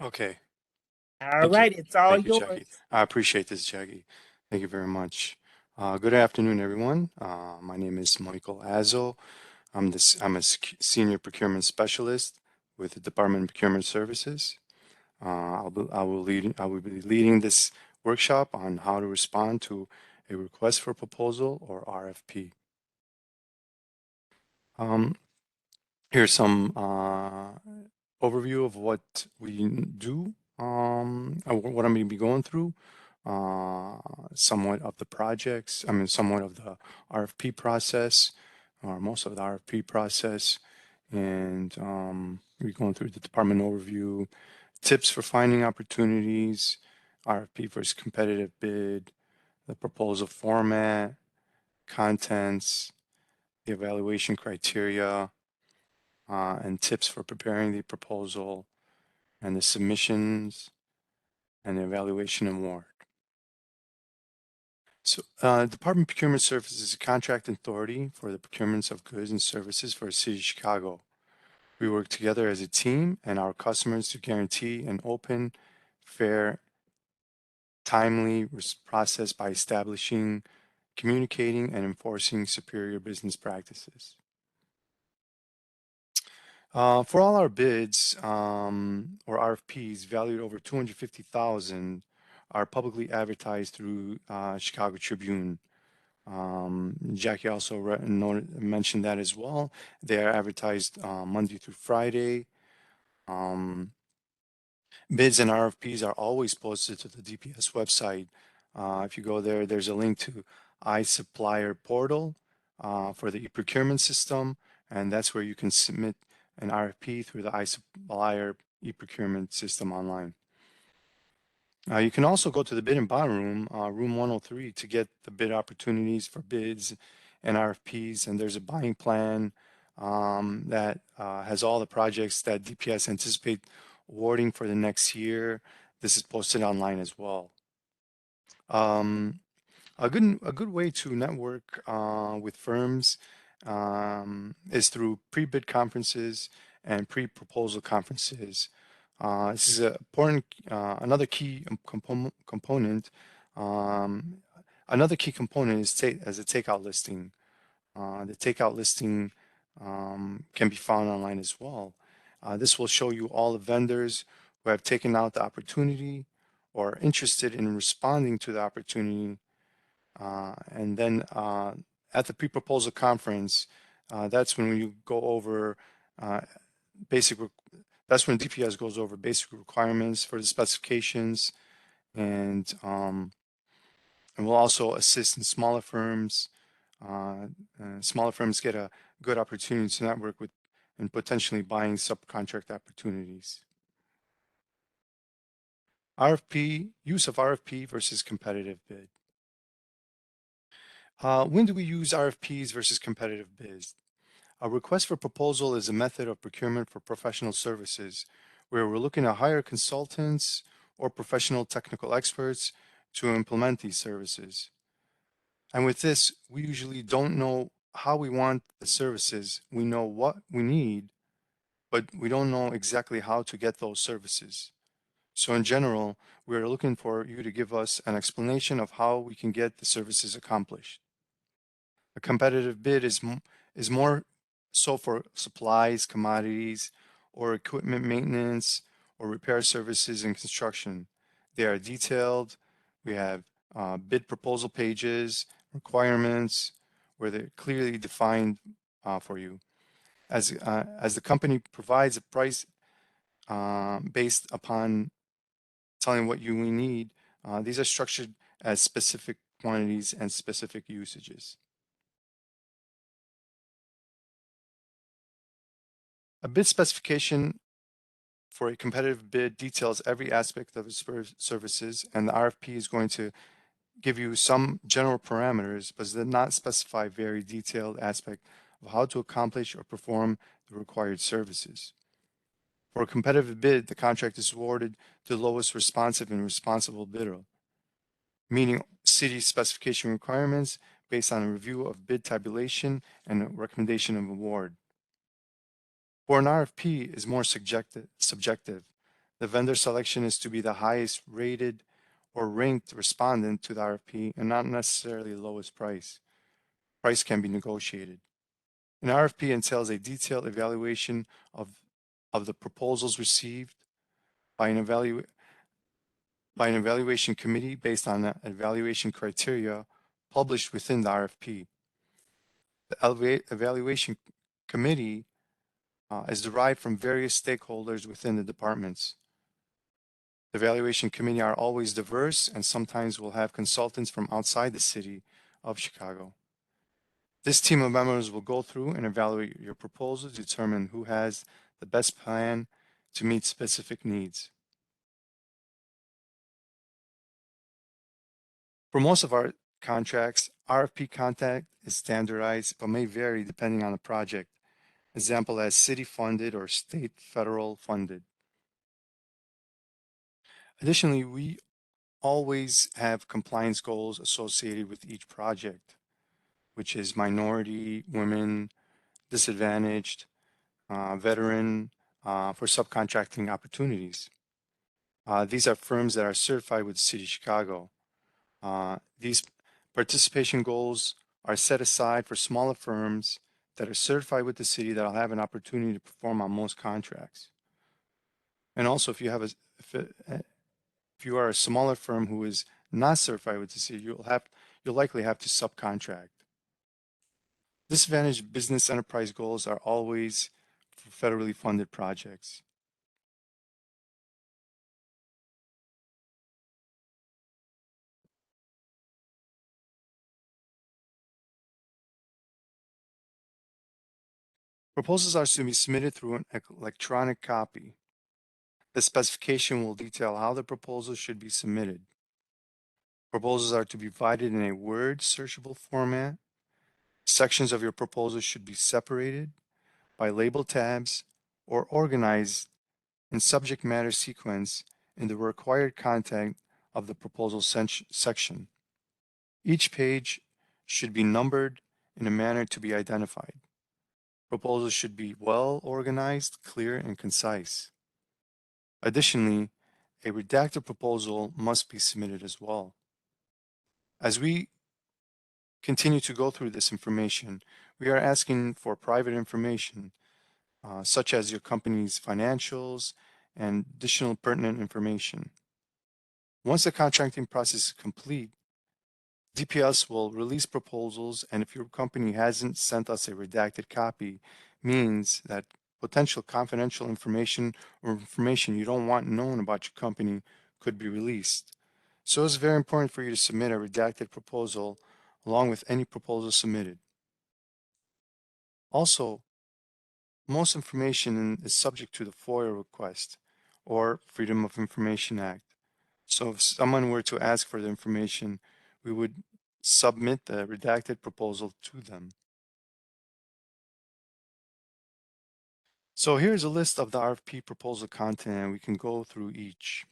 Okay. All Thank you. right, it's all Thank you, Jackie. yours. I appreciate this, Jackie. Thank you very much. Good afternoon, everyone. My name is Michael Azzo. I'm a senior procurement specialist with the Department of Procurement Services. I will be leading this workshop on how to respond to a request for proposal or RFP. Um, Here's some overview of what we do, what I'm going to be going through, uh, somewhat of the projects, somewhat of the RFP process, or most of the RFP process, and we're going through the department overview, tips for finding opportunities, RFP versus competitive bid, the proposal format, contents, the evaluation criteria, and tips for preparing the proposal and the submissions and the evaluation and award. So, Department of Procurement Services is a contract authority for the procurements of goods and services for the City of Chicago. We work together as a team and our customers to guarantee an open, fair, timely process by establishing, communicating, and enforcing superior business practices. For all our bids or RFPs valued over 250,000 are publicly advertised through Chicago Tribune. Jackie also mentioned that as well. They are advertised Monday through Friday. Bids and RFPs are always posted to the DPS website. If you go there, there's a link to iSupplier portal for the e-procurement system, and that's where you can submit an RFP through the iSupplier e-procurement system online. You can also go to the bid and buy room, room 103, to get the bid opportunities for bids and RFPs, and there's a buying plan that has all the projects that DPS anticipate awarding for the next year. This is posted online as well. Um, a good way to network with firms is through pre-bid conferences and pre-proposal conferences. This is a important another key component. Um, Another key component is as a takeout listing. The takeout listing can be found online as well. This will show you all the vendors who have taken out the opportunity or are interested in responding to the opportunity. And then at the pre-proposal conference, that's when you go over uh, basic, that's when DPS goes over basic requirements for the specifications, and we'll also assist in smaller firms. Smaller firms get a good opportunity to network with and potentially buying subcontract opportunities. Use of RFP versus competitive bid. When do we use RFPs versus competitive bids? A request for proposal is a method of procurement for professional services where we're looking to hire consultants or professional technical experts to implement these services. And with this, we usually don't know how we want the services. We know what we need, but we don't know exactly how to get those services. So in general, we're looking for you to give us an explanation of how we can get the services accomplished. A competitive bid is more so for supplies, commodities, or equipment maintenance or repair services in construction. They are detailed. We have bid proposal pages, requirements, where they're clearly defined for you. As the company provides a price based upon telling what you need, these are structured as specific quantities and specific usages. A bid specification for a competitive bid details every aspect of its services, and the RFP is going to give you some general parameters, but does not specify very detailed aspect of how to accomplish or perform the required services. For a competitive bid, the contract is awarded to the lowest responsive and responsible bidder, meeting city specification requirements based on a review of bid tabulation and a recommendation of award. For an RFP is more subjective. The vendor selection is to be the highest rated or ranked respondent to the RFP and not necessarily the lowest price. Price can be negotiated. An RFP entails a detailed evaluation of the proposals received by an, by an evaluation committee based on the evaluation criteria published within the RFP. The evaluation committee is derived from various stakeholders within the departments. The evaluation committee are always diverse and sometimes will have consultants from outside the city of Chicago. This team of members will go through and evaluate your proposal to determine who has the best plan to meet specific needs. For most of our contracts, RFP content is standardized but may vary depending on the project. Example as city funded or state federal funded. Additionally, we always have compliance goals associated with each project, which is minority, women, disadvantaged, veteran, for subcontracting opportunities. These are firms that are certified with the City of Chicago. These participation goals are set aside for smaller firms that are certified with the city that will have an opportunity to perform on most contracts. And also, if you have if you are a smaller firm who is not certified with the city, you'll likely have to subcontract. Disadvantaged business enterprise goals are always for federally funded projects. Proposals are to be submitted through an electronic copy. The specification will detail how the proposal should be submitted. Proposals are to be provided in a Word searchable format. Sections of your proposal should be separated by label tabs or organized in subject matter sequence in the required content of the proposal section. Each page should be numbered in a manner to be identified. Proposals should be well organized, clear, and concise. Additionally, a redacted proposal must be submitted as well. As we continue to go through this information, we are asking for private information, such as your company's financials and additional pertinent information. Once the contracting process is complete, DPS will release proposals, and if your company hasn't sent us a redacted copy, means that potential confidential information or information you don't want known about your company could be released. So it's very important for you to submit a redacted proposal along with any proposal submitted. Also, most information is subject to the FOIA request or Freedom of Information Act. So if someone were to ask for the information, we would submit the redacted proposal to them. So here's a list of the RFP proposal content, and we can go through each.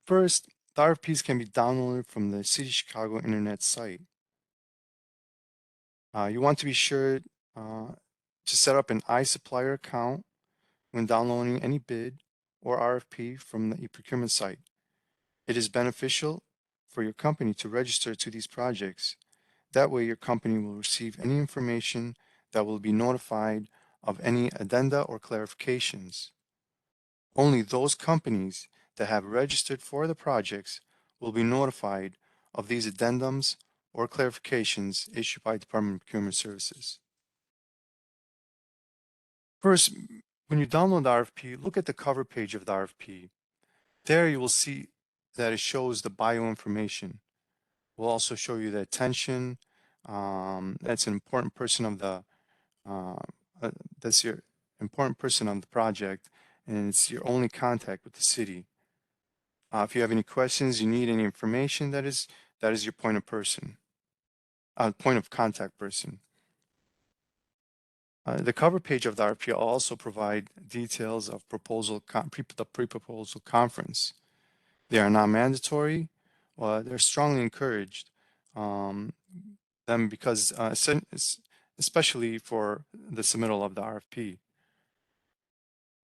First, the RFPs can be downloaded from the City of Chicago internet site. You want to be sure to set up an iSupplier account when downloading any bid or RFP from the eProcurement site. It is beneficial for your company to register to these projects. That way, your company will receive any information that will be notified of any addenda or clarifications. Only those companies that have registered for the projects will be notified of these addendums or clarifications issued by Department of Procurement Services. First, when you download the RFP, look at the cover page of the RFP. There you will see that it shows the bio information. We'll also show you the attention. That's an important person of the that's your important person on the project, and it's your only contact with the city. If you have any questions, you need any information, that is your point of point of contact person. The cover page of the RFP will also provide details of the pre-proposal conference. They are not mandatory, they're strongly encouraged. Them because especially for the submittal of the RFP.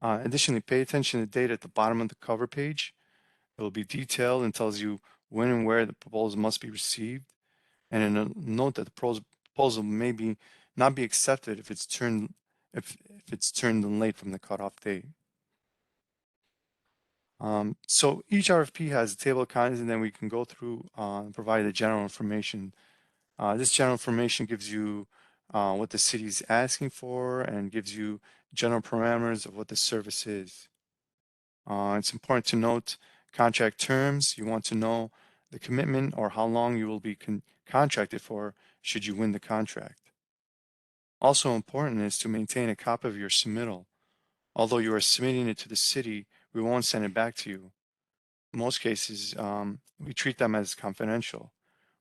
Additionally, pay attention to the date at the bottom of the cover page. It will be detailed and tells you when and where the proposal must be received. And in a note that the proposal may not be accepted if it's turned in late from the cutoff date. So each RFP has a table of contents, and then we can go through and provide the general information. This general information gives you what the city is asking for and gives you general parameters of what the service is. It's important to note contract terms. You want to know the commitment or how long you will be contracted for should you win the contract. Also important is to maintain a copy of your submittal. Although you are submitting it to the city, we won't send it back to you. In most cases, we treat them as confidential.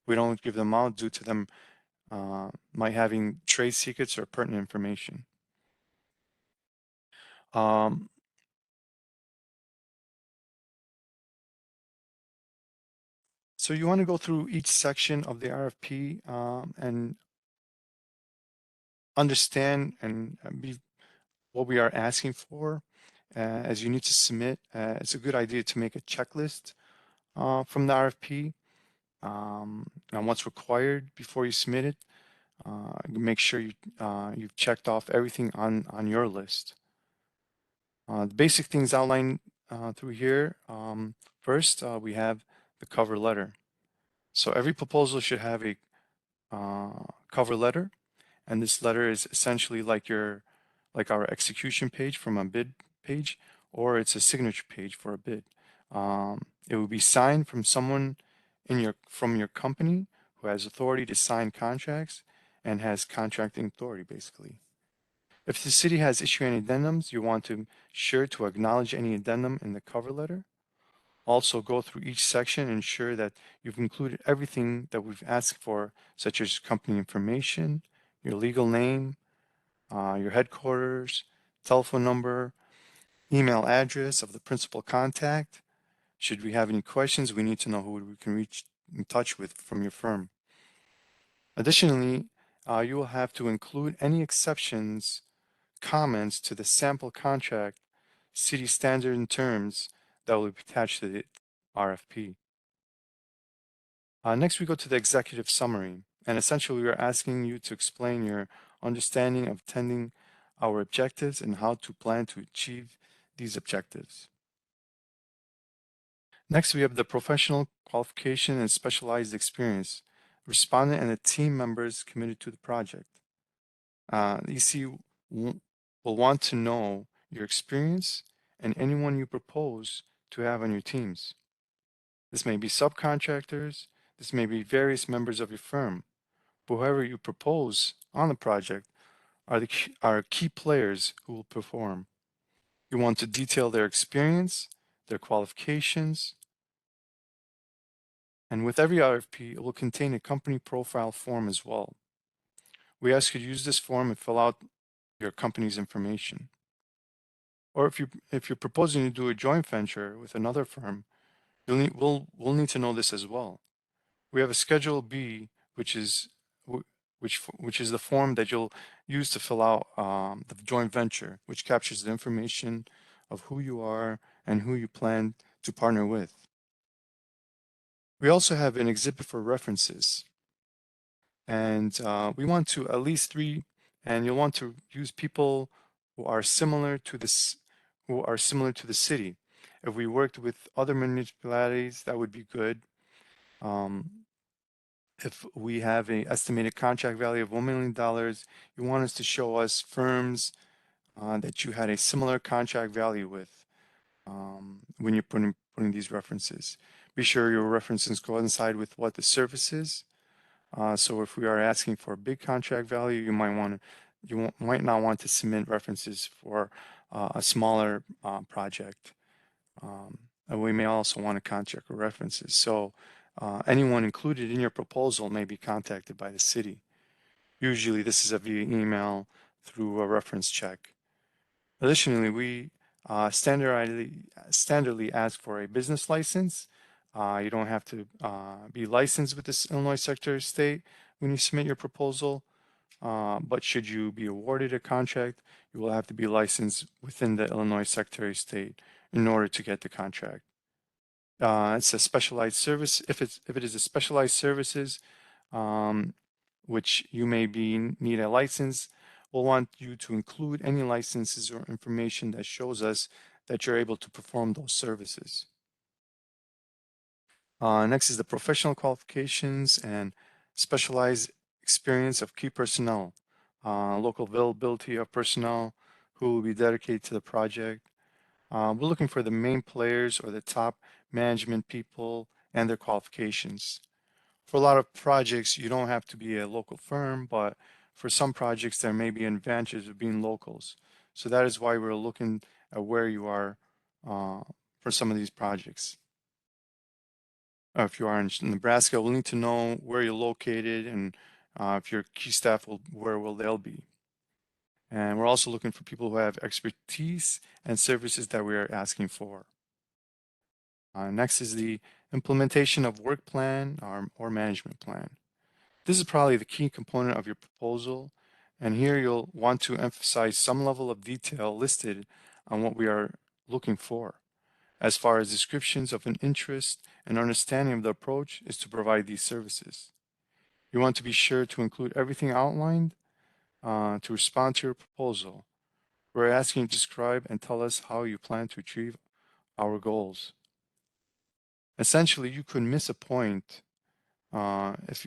We don't give them out due to them might having trade secrets or pertinent information. Um, so you want to go through each section of the RFP and understand and be what we are asking for as you need to submit. It's a good idea to make a checklist from the RFP and what's required before you submit it. Make sure you've checked off everything on your list. The basic things outlined through here. First, we have the cover letter. So every proposal should have a cover letter, and this letter is essentially like our execution page from a bid page, or it's a signature page for a bid. It will be signed from someone from your company who has authority to sign contracts and has contracting authority, basically. If the city has issued any addendums, you want to sure to acknowledge any addendum in the cover letter. Also go through each section and ensure that you've included everything that we've asked for, such as company information, your legal name, your headquarters, telephone number, email address of the principal contact. Should we have any questions, we need to know who we can reach in touch with from your firm. Additionally, you will have to include any exceptions, comments to the sample contract, city standard and terms that will be attached to the RFP. Next, we go to the executive summary, and essentially we are asking you to explain your understanding of attending our objectives and how to plan to achieve these objectives. Next, we have the professional qualification and specialized experience, respondent and the team members committed to the project. EC will want to know your experience and anyone you propose to have on your teams. This may be subcontractors, this may be various members of your firm. Whoever you propose on the project are key players who will perform. You want to detail their experience, their qualifications, and with every RFP, it will contain a company profile form as well. We ask you to use this form and fill out your company's information. Or if you're proposing to do a joint venture with another firm, we'll need to know this as well. We have a Schedule B, which is the form that you'll use to fill out the joint venture, which captures the information of who you are and who you plan to partner with. We also have an exhibit for references, and we want to at least 3, and you'll want to use people who are similar to the city. If we worked with other municipalities, that would be good. If we have an estimated contract value of $1 million, you want us to show us firms that you had a similar contract value with when you're putting these references. Be sure your references coincide with what the service is. So if we are asking for a big contract value, you might not want to submit references for a smaller project. And we may also want to contract references. So anyone included in your proposal may be contacted by the city. Usually this is via email through a reference check. Additionally, we standardly ask for a business license. You don't have to be licensed with this Illinois Secretary of State when you submit your proposal. but should you be awarded a contract, you will have to be licensed within the Illinois Secretary of State in order to get the contract. It's a specialized service. If it is a specialized services, um, which you may need a license, we'll want you to include any licenses or information that shows us that you're able to perform those services. Next is the professional qualifications and specialized experience of key personnel, local availability of personnel who will be dedicated to the project. We're looking for the main players or the top management people and their qualifications. For a lot of projects, you don't have to be a local firm, but for some projects, there may be advantages of being locals. So that is why we're looking at where you are for some of these projects. If you are in Nebraska, we'll need to know where you're located and if your key staff where will they'll be. And we're also looking for people who have expertise and services that we are asking for. Next is the implementation of work plan or management plan. This is probably the key component of your proposal, and here you'll want to emphasize some level of detail listed on what we are looking for. As far as descriptions of an interest and understanding of the approach is to provide these services. You want to be sure to include everything outlined to respond to your proposal. We're asking you to describe and tell us how you plan to achieve our goals. Essentially, you could miss a point if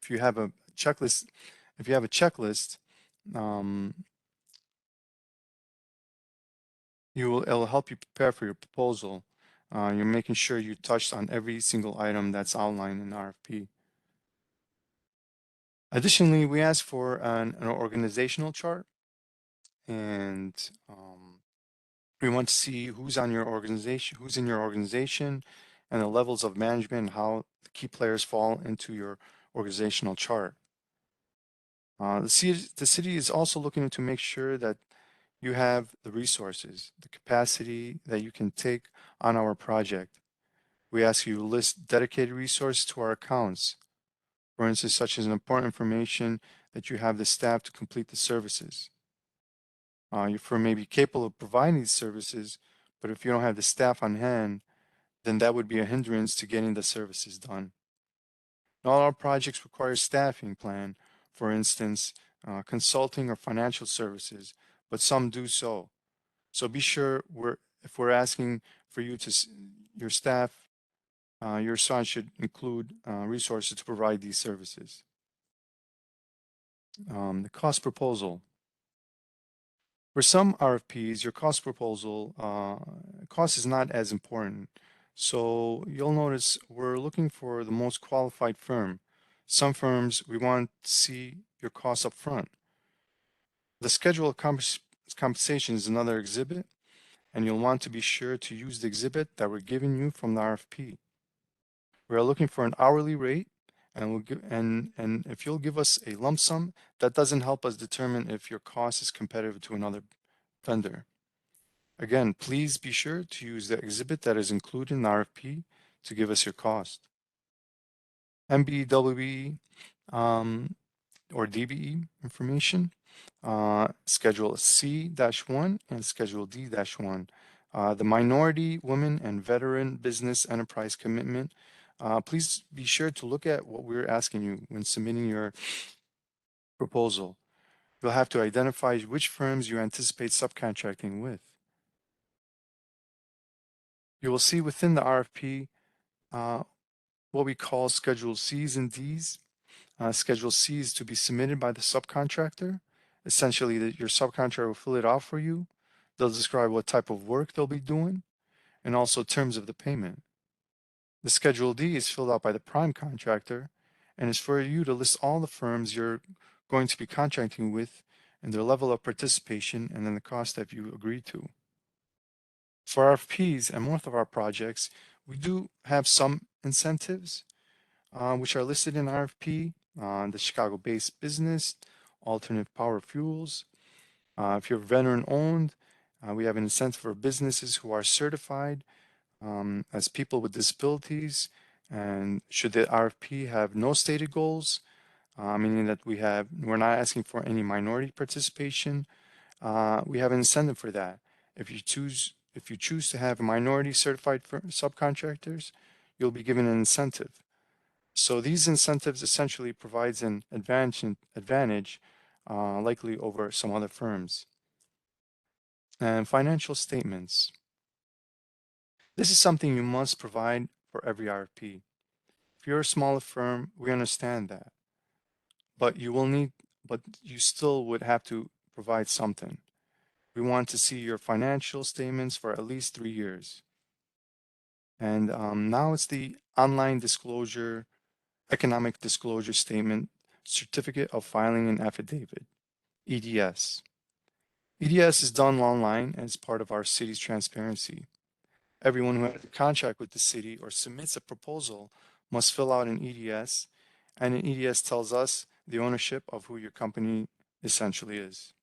you have a checklist. If you have a checklist, um, it'll help you prepare for your proposal. You're making sure you touched on every single item that's outlined in the RFP. Additionally, we ask for an organizational chart, and we want to see who's on your organization, who's in your organization, and the levels of management and how the key players fall into your organizational chart. The city is also looking to make sure that you have the resources, the capacity that you can take on our project. We ask you to list dedicated resources to our accounts. For instance, such as important information that you have the staff to complete the services. Your firm may be capable of providing these services, but if you don't have the staff on hand, then that would be a hindrance to getting the services done. Not all our projects require a staffing plan, for instance, consulting or financial services, but some do so. So be sure if we're asking for you to your staff, your son should include resources to provide these services. The cost proposal. For some RFPs, your cost proposal, cost is not as important. So you'll notice we're looking for the most qualified firm. Some firms, we want to see your costs up front. The schedule of compensation is another exhibit, and you'll want to be sure to use the exhibit that we're giving you from the RFP. We are looking for an hourly rate, and and if you'll give us a lump sum, that doesn't help us determine if your cost is competitive to another vendor. Again, please be sure to use the exhibit that is included in the RFP to give us your cost. MBWE or DBE information, Schedule C-1 and Schedule D-1. The Minority, Women, and Veteran Business Enterprise Commitment. Please be sure to look at what we're asking you when submitting your proposal. You'll have to identify which firms you anticipate subcontracting with. You will see within the RFP what we call Schedule Cs and Ds. Schedule C is to be submitted by the subcontractor. Essentially, your subcontractor will fill it out for you. They'll describe what type of work they'll be doing and also terms of the payment. The Schedule D is filled out by the prime contractor and is for you to list all the firms you're going to be contracting with and their level of participation and then the cost that you agreed to. For RFPs and most of our projects, we do have some incentives which are listed in RFP, the Chicago-based business, alternative power fuels. If you're veteran owned, we have an incentive for businesses who are certified as people with disabilities. And should the RFP have no stated goals, meaning that we're not asking for any minority participation. We have an incentive for that. If you choose to have minority certified subcontractors, you'll be given an incentive. So these incentives essentially provides an advantage likely over some other firms. And financial statements. This is something you must provide for every RFP. If you're a smaller firm, we understand that, but but you still would have to provide something. We want to see your financial statements for at least 3 years. And now it's the online disclosure, economic disclosure statement, certificate of filing and affidavit, EDS. EDS is done online as part of our city's transparency. Everyone who has a contract with the city or submits a proposal must fill out an EDS, and an EDS tells us the ownership of who your company essentially is.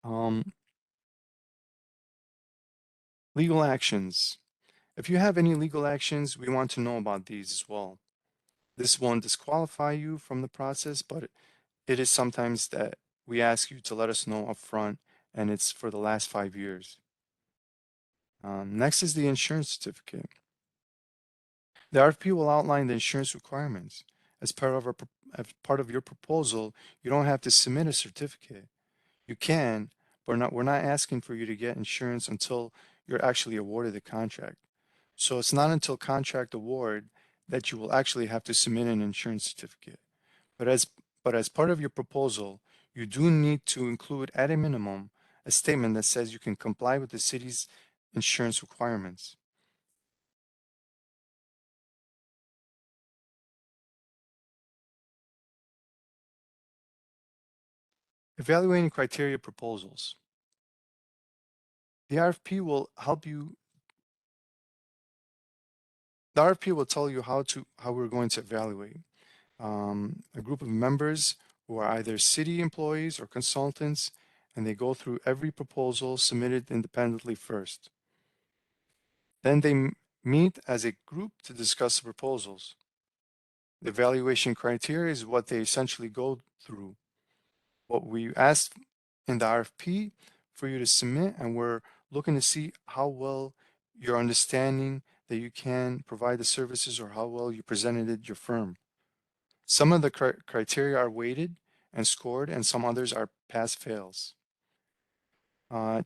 Um, Legal actions. If you have any legal actions, we want to know about these as well. This won't disqualify you from the process, but it is sometimes that we ask you to let us know upfront, and it's for the last 5 years. Next is the insurance certificate. The RFP will outline the insurance requirements. As part of your proposal, you don't have to submit a certificate. You can, but we're not asking for you to get insurance until you're actually awarded the contract. So it's not until contract award that you will actually have to submit an insurance certificate. But as but as part of your proposal, you do need to include at a minimum a statement that says you can comply with the city's insurance requirements. Evaluating criteria proposals. The RFP will help you. The RFP will tell you how we're going to evaluate. A group of members who are either city employees or consultants, and they go through every proposal submitted independently first. Then they meet as a group to discuss the proposals. The evaluation criteria is what they essentially go through. What we asked in the RFP for you to submit, and we're looking to see how well you're understanding that you can provide the services or how well you presented it your firm. Some of the criteria are weighted and scored, and some others are pass fails.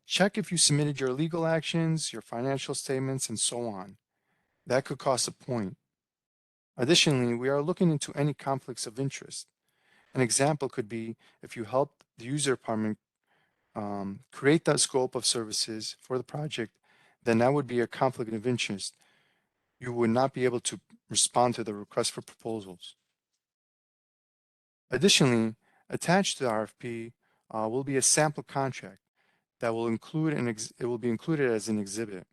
Check if you submitted your legal actions, your financial statements, and so on. That could cost a point. Additionally, we are looking into any conflicts of interest. An example could be if you help the user department create the scope of services for the project, then that would be a conflict of interest. You would not be able to respond to the request for proposals. Additionally, attached to the RFP will be a sample contract that will include it will be included as an exhibit.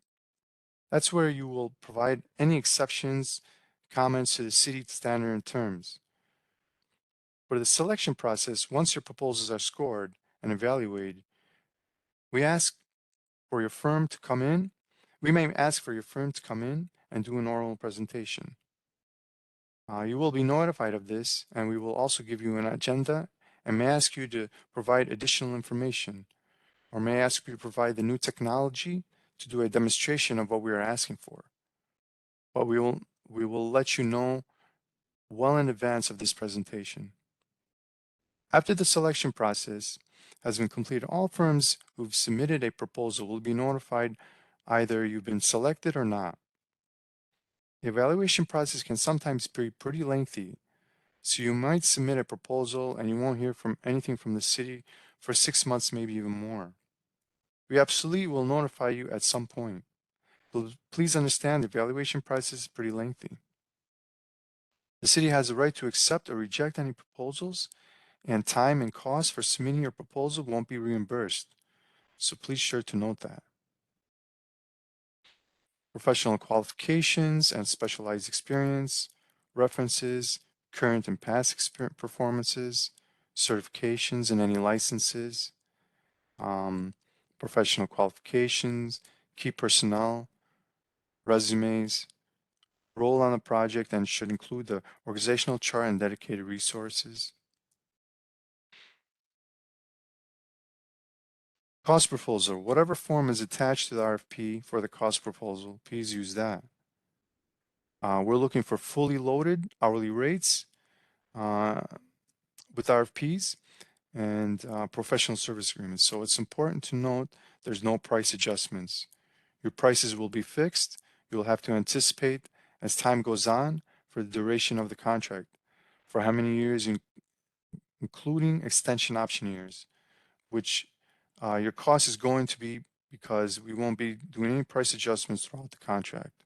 That's where you will provide any exceptions, comments to the city standard and terms. For the selection process, once your proposals are scored and evaluated, we ask for your firm to come in. We may ask for your firm to come in and do an oral presentation. You will be notified of this, and we will also give you an agenda and may ask you to provide additional information, or may ask you to provide the new technology to do a demonstration of what we are asking for. But we will let you know well in advance of this presentation. After the selection process has been completed, all firms who've submitted a proposal will be notified either you've been selected or not. The evaluation process can sometimes be pretty lengthy, so you might submit a proposal and you won't hear from anything from the city for 6 months, maybe even more. We absolutely will notify you at some point. But please understand the evaluation process is pretty lengthy. The city has the right to accept or reject any proposals, and time and cost for submitting your proposal won't be reimbursed. So please sure to note that. Professional qualifications and specialized experience, references, current and past performances, certifications and any licenses, um, professional qualifications, key personnel, resumes, role on the project, and should include the organizational chart and dedicated resources. Cost proposal, whatever form is attached to the RFP for the cost proposal, please use that. We're looking for fully loaded hourly rates uh, with RFPs and professional service agreements. So it's important to note there's no price adjustments. Your prices will be fixed. You'll have to anticipate as time goes on for the duration of the contract, for how many years, including extension option years, which your cost is going to be because we won't be doing any price adjustments throughout the contract.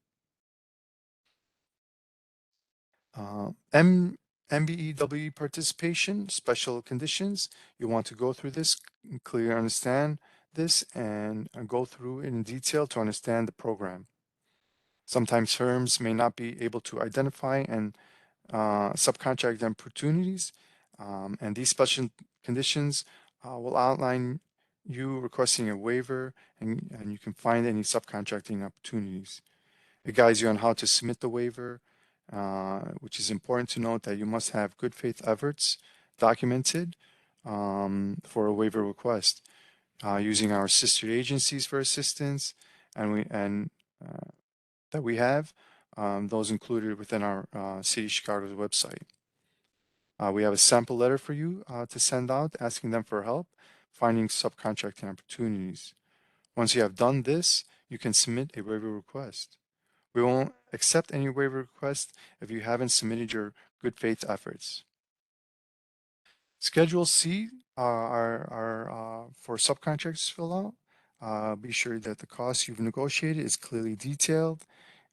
Uh, M MBEW participation, special conditions. You want to go through this, clearly understand this, and go through it in detail to understand the program. Sometimes firms may not be able to identify and subcontract opportunities, and these special conditions will outline you requesting a waiver, and you can find any subcontracting opportunities. It guides you on how to submit the waiver, which is important to note that you must have good faith efforts documented for a waiver request, using our sister agencies for assistance, and that we have, those included within our City of Chicago's website. We have a sample letter for you to send out, asking them for help finding subcontracting opportunities. Once you have done this, you can submit a waiver request. We won't accept any waiver request if you haven't submitted your good faith efforts. Schedule C are for subcontractors to fill out. Be sure that the cost you've negotiated is clearly detailed,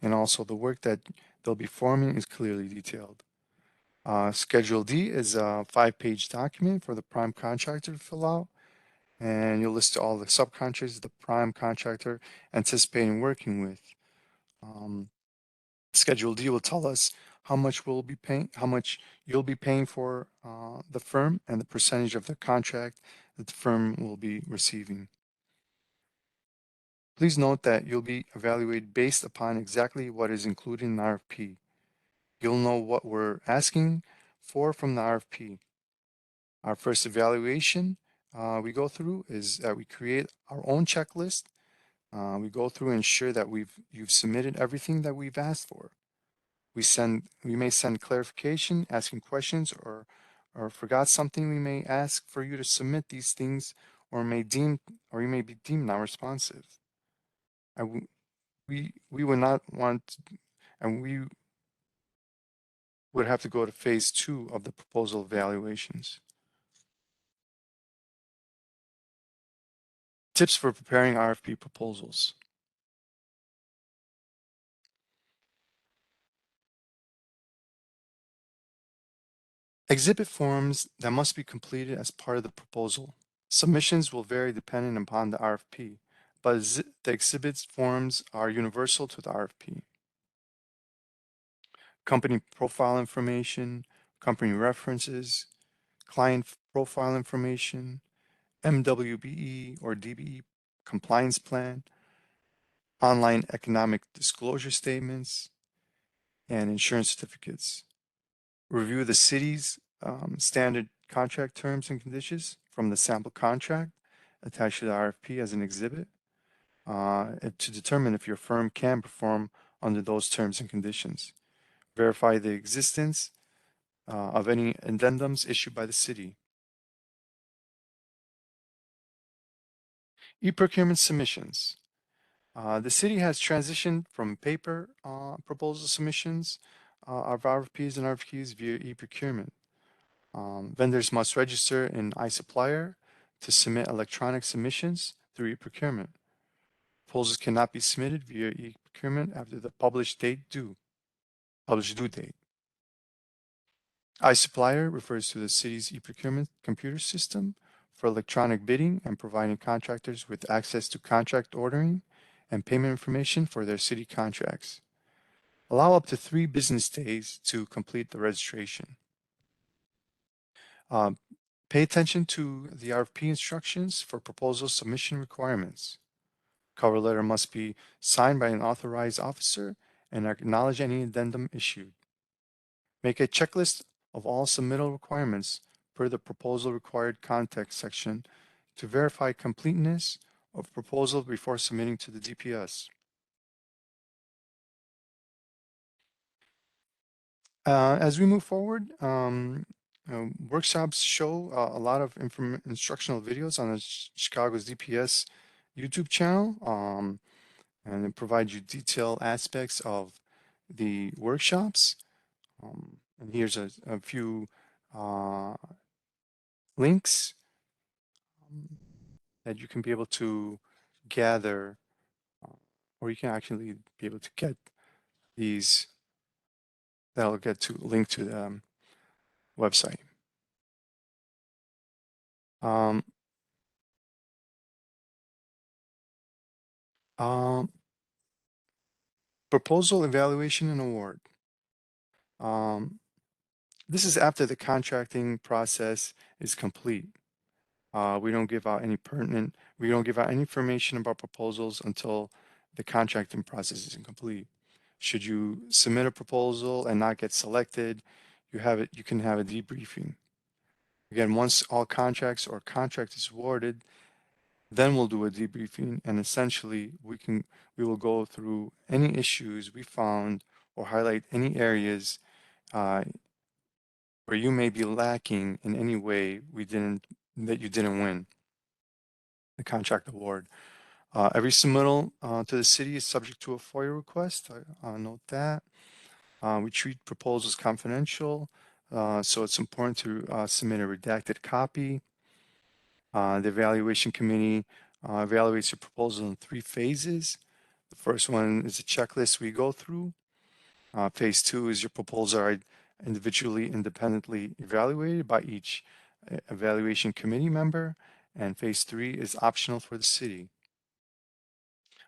and also the work that they'll be performing is clearly detailed. Schedule D is a 5-page document for the prime contractor to fill out, and you'll list all the subcontractors the prime contractor anticipating working with. Um, Schedule D will tell us how much we'll be paying, how much you'll be paying for the firm, and the percentage of the contract that the firm will be receiving. Please note that you'll be evaluated based upon exactly what is included in the RFP. You'll know what we're asking for from the RFP. Our first evaluation we go through is that we create our own checklist. We go through and ensure that you've submitted everything that we've asked for. We may send clarification, asking questions, or forgot something. We may ask for you to submit these things, or you may be deemed non-responsive. We would not want, and we would have to go to phase 2 of the proposal evaluations. Tips for preparing RFP proposals. Exhibit forms that must be completed as part of the proposal. Submissions will vary depending upon the RFP, but the exhibit forms are universal to the RFP. Company profile information, company references, client profile information, MWBE or DBE compliance plan, online economic disclosure statements, and insurance certificates. Review the city's standard contract terms and conditions from the sample contract attached to the RFP as an exhibit to determine if your firm can perform under those terms and conditions. Verify the existence of any addendums issued by the city. E-procurement submissions. The city has transitioned from paper proposal submissions of RFPs and RFQs via e-procurement. Vendors must register in iSupplier to submit electronic submissions through e-procurement. Proposals cannot be submitted via e-procurement after the published due date. iSupplier refers to the city's e-procurement computer system for electronic bidding and providing contractors with access to contract ordering and payment information for their city contracts. Allow up to 3 business days to complete the registration. Pay attention to the RFP instructions for proposal submission requirements. Cover letter must be signed by an authorized officer and acknowledge any addendum issued. Make a checklist of all submittal requirements per the proposal required context section to verify completeness of proposal before submitting to the DPS. As we move forward, workshops show a lot of instructional videos on the Chicago's DPS YouTube channel, and it provides you detailed aspects of the workshops. And here's a few links that you can be able to gather, or you can actually be able to get these, that'll get to link to the website. Um, um, Proposal evaluation and award. This is after the contracting process is complete. We don't give out any information about proposals until the contracting process is complete. Should you submit a proposal and not get selected, you can have a debriefing. Again, once all contracts or contract is awarded, then we'll do a debriefing, and essentially we will go through any issues we found or highlight any areas uh, where you may be lacking in any way that you didn't win the contract award. Every submittal to the city is subject to a FOIA request. I'll note that. We treat proposals confidential, so it's important to submit a redacted copy. The evaluation committee evaluates your proposal in 3 phases. The first one is a checklist we go through. Phase 2 is your proposals are individually, independently evaluated by each evaluation committee member. And phase 3 is optional for the city,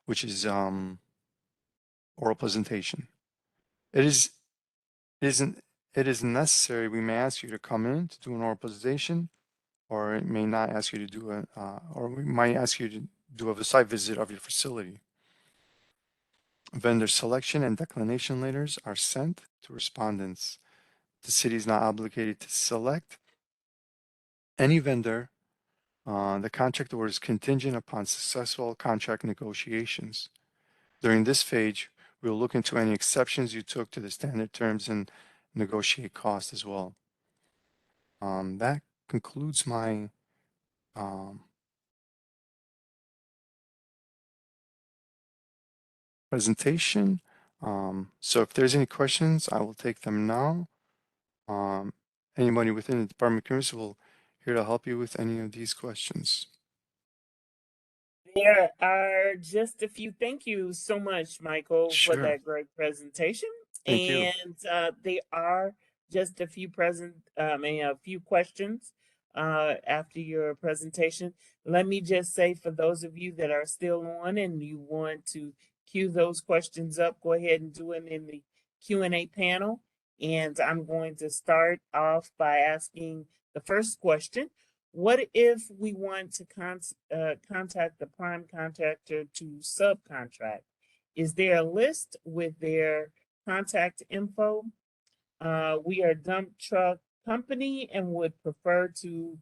which is oral presentation. It is necessary. We may ask you to come in to do an oral presentation, or it may not ask you to do or we might ask you to do a site visit of your facility. Vendor selection and declination letters are sent to respondents. The city is not obligated to select any vendor. The contract award is contingent upon successful contract negotiations. During this phase, we will look into any exceptions you took to the standard terms and negotiate cost as well. That concludes my presentation. So if there's any questions, I will take them now. Anybody within the Department of Commerce will here to help you with any of these questions. There are just a few. Thank you so much, Michael, for Sure. that great presentation. Thank you. And there are just a few a few questions after your presentation. Let me just say, for those of you that are still on and you want to queue those questions up, go ahead and do them in the Q&A panel. And I'm going to start off by asking the first question. What if we want to contact the prime contractor to subcontract? Is there a list with their contact info? We are a dump truck company and would prefer to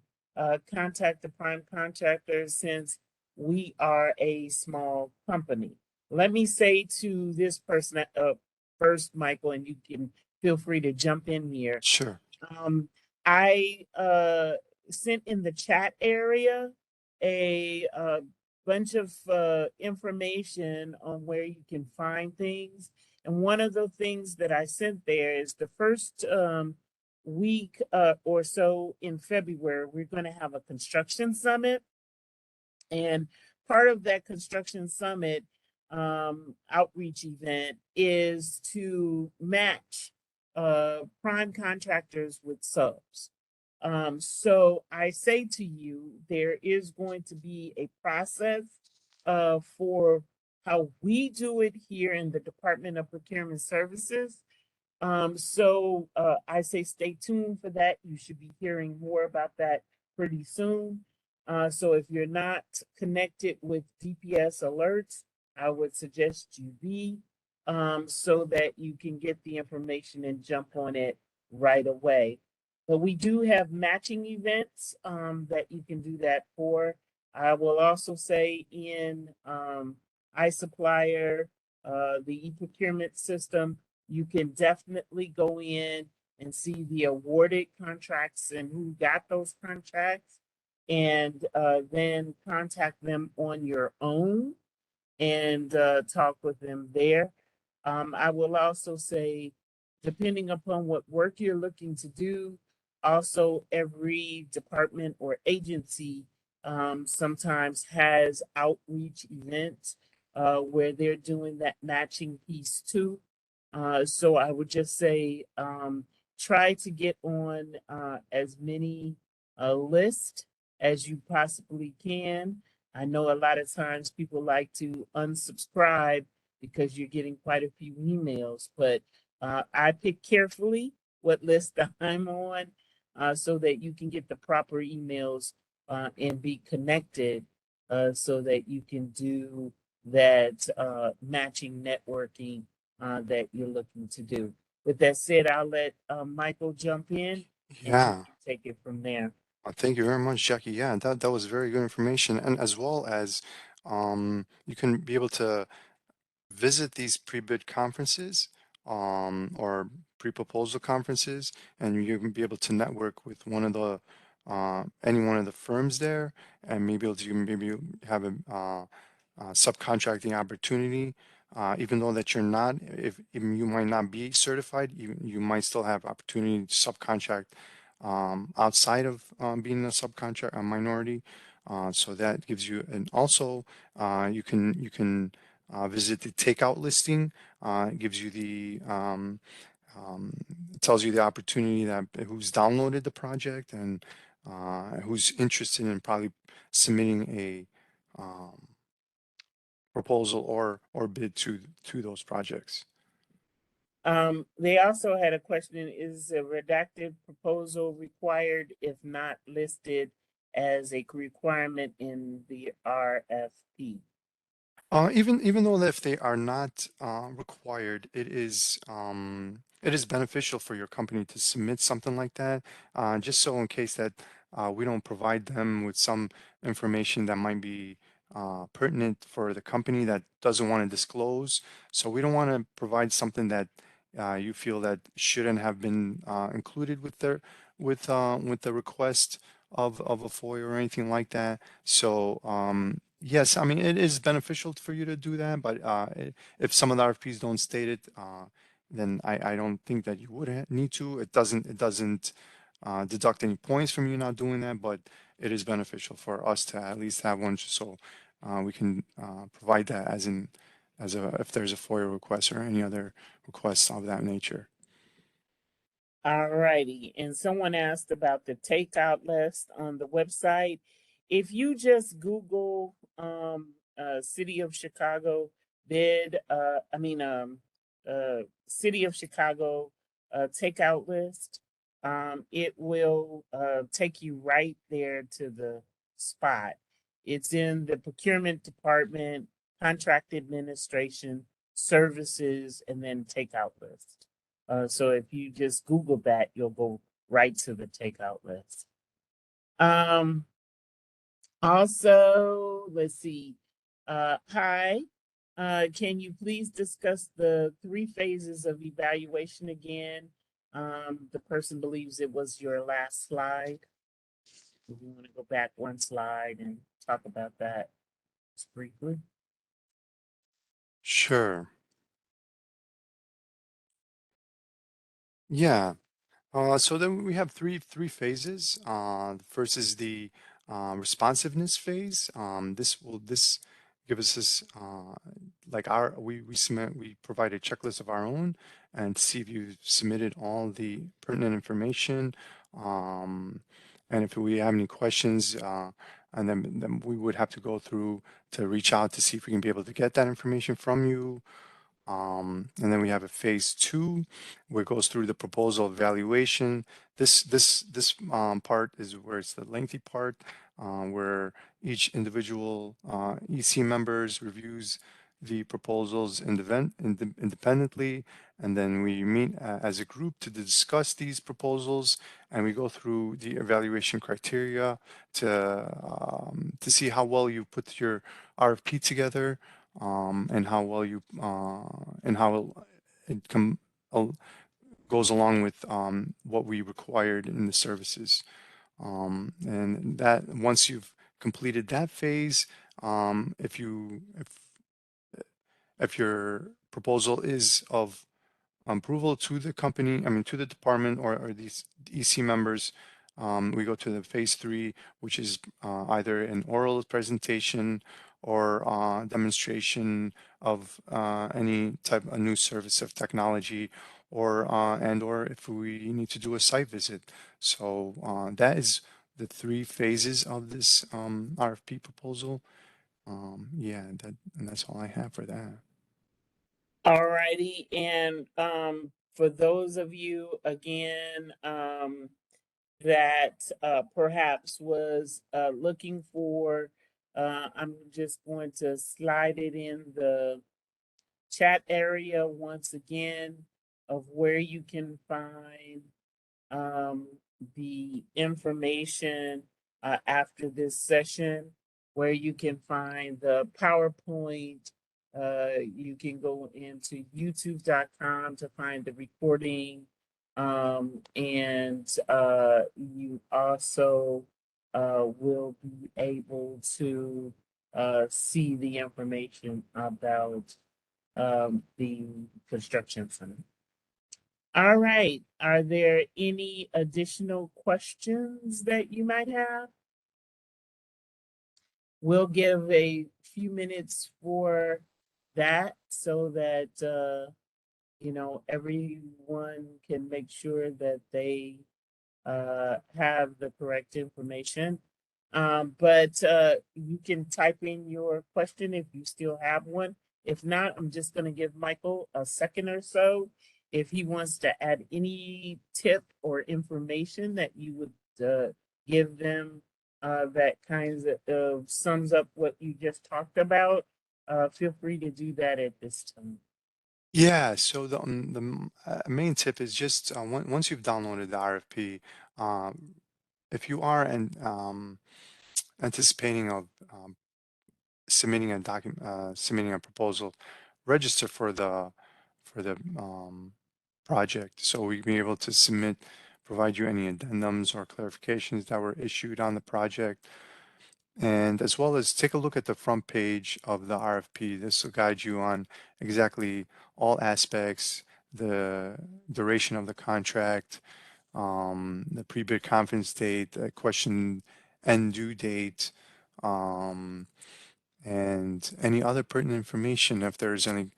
contact the prime contractor since we are a small company. Let me say to this person first, Michael, and you can feel free to jump in here. Sure. I sent in the chat area a bunch of information on where you can find things. And one of the things that I sent there is the first week or so in February, we're going to have a construction summit. And part of that construction summit outreach event is to match prime contractors with subs. So I say to you, there is going to be a process for how we do it here in the Department of Procurement Services. So I say stay tuned for that. You should be hearing more about that pretty soon. So if you're not connected with DPS alerts, I would suggest you be, so that you can get the information and jump on it right away. But we do have matching events that you can do that for. I will also say in iSupplier, the e-procurement system, you can definitely go in and see the awarded contracts and who got those contracts, and then contact them on your own and talk with them there. I will also say, depending upon what work you're looking to do, also every department or agency sometimes has outreach events where they're doing that matching piece too. So I would just say try to get on as many lists as you possibly can. I know a lot of times people like to unsubscribe because you're getting quite a few emails, but I pick carefully what list I'm on so that you can get the proper emails and be connected so that you can do that matching networking that you're looking to do. With that said, I'll let Michael jump in and he Yeah. can take it from there. Thank you very much, Jackie. Yeah, that was very good information. And as well as you can be able to visit these pre-bid conferences or pre-proposal conferences, and you can be able to network with one of the any one of the firms there, and maybe able to maybe have a subcontracting opportunity. Even though that you're not, if even you might not be certified, you might still have opportunity to subcontract outside of being a subcontract, a minority. So that gives you, and also you can visit the takeout listing. It gives you it tells you the opportunity that who's downloaded the project and who's interested in probably submitting a proposal or bid to those projects. They also had a question, is a redacted proposal required if not listed as a requirement in the RFP? Even though that if they are not required, it is beneficial for your company to submit something like that, just so in case that we don't provide them with some information that might be pertinent for the company that doesn't want to disclose. So we don't want to provide something that you feel that shouldn't have been included with their with the request of a FOIA or anything like that. So yes, I mean it is beneficial for you to do that, but if some of the RFPs don't state it, then I don't think that you would need to. It doesn't deduct any points from you not doing that, but it is beneficial for us to at least have one, just so we can provide that as a if there's a FOIA request or any other requests of that nature. All righty. And someone asked about the takeout list on the website. If you just Google City of Chicago bid, City of Chicago takeout list, it will take you right there to the spot. It's in the procurement department, contract administration, services, and then takeout list. So if you just Google that, you'll go right to the takeout list. Also, let's see. Hi, can you please discuss the 3 phases of evaluation again? The person believes it was your last slide. If you want to go back one slide and talk about that just briefly. Sure. Yeah. So then we have three phases. The first is the responsiveness phase. This give us this like our we provide a checklist of our own and see if you submitted all the pertinent information. Um, and if we have any questions, and then we would have to go through to reach out to see if we can be able to get that information from you. And then we have a phase two, where it goes through the proposal evaluation. This part is where it's the lengthy part. where each individual EC members reviews the proposals independently, and then we meet as a group to discuss these proposals, and we go through the evaluation criteria to see how well you put your RFP together, and how well you and how it goes along with what we required in the services. And that once you've completed that phase, if your proposal is of approval to the company, I mean, to the department or these EC members, we go to the phase 3, which is either an oral presentation or demonstration of any type of new service of technology, or or if we need to do a site visit. So that is the 3 phases of this RFP proposal. Yeah, and that's all I have for that. Alrighty, and for those of you again that perhaps was looking for, I'm just going to slide it in the chat area once again of where you can find um, the information after this session, where you can find the PowerPoint. You can go into youtube.com to find the recording. And you also will be able to see the information about the construction center. All right. Are there any additional questions that you might have? We'll give a few minutes for that so that everyone can make sure that they have the correct information. But you can type in your question if you still have one. If not, I'm just going to give Michael a second or so if he wants to add any tip or information that you would give them that kinds of sums up what you just talked about. Feel free to do that at this time. Yeah, so main tip is just once you've downloaded the RFP, if you are anticipating of submitting a proposal, register for the project, so we be able to provide you any addendums or clarifications that were issued on the project, and as well as take a look at the front page of the RFP. This will guide you on exactly all aspects, the duration of the contract, the pre-bid conference date, the question and due date, um, and any other pertinent information. If there's any,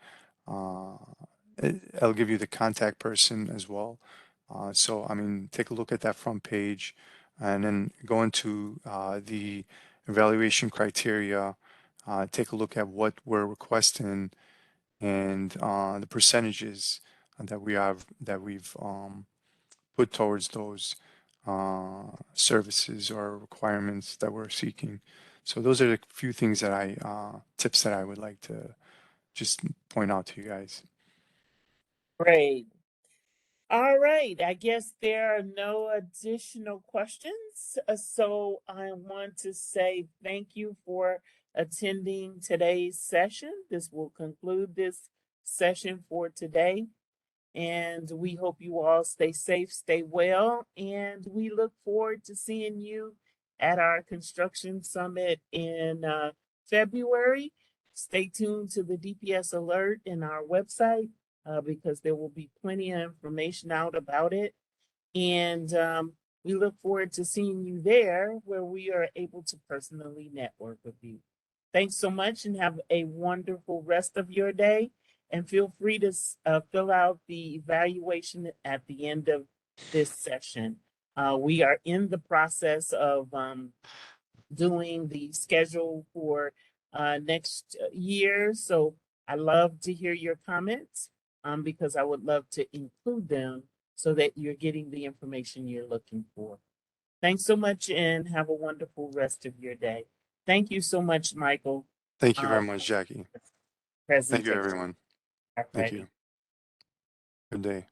uh, I'll give you the contact person as well. So, I mean, take a look at that front page and then go into the evaluation criteria, take a look at what we're requesting and the percentages that we've put towards those services or requirements that we're seeking. So those are the few things that tips that I would like to just point out to you guys. Great. All right, I guess there are no additional questions. So I want to say thank you for attending today's session. This will conclude this session for today. And we hope you all stay safe, stay well, and we look forward to seeing you at our construction summit in February. Stay tuned to the DPS alert in our website because there will be plenty of information out about it. And we look forward to seeing you there where we are able to personally network with you. Thanks so much and have a wonderful rest of your day. And feel free to fill out the evaluation at the end of this session. We are in the process of doing the schedule for next year. So I love to hear your comments because I would love to include them so that you're getting the information you're looking for. Thanks so much and have a wonderful rest of your day. Thank you so much, Michael. Thank you very uh, much, Jackie. Thank you, Presentation. everyone. Thank Alrighty. you. Good day.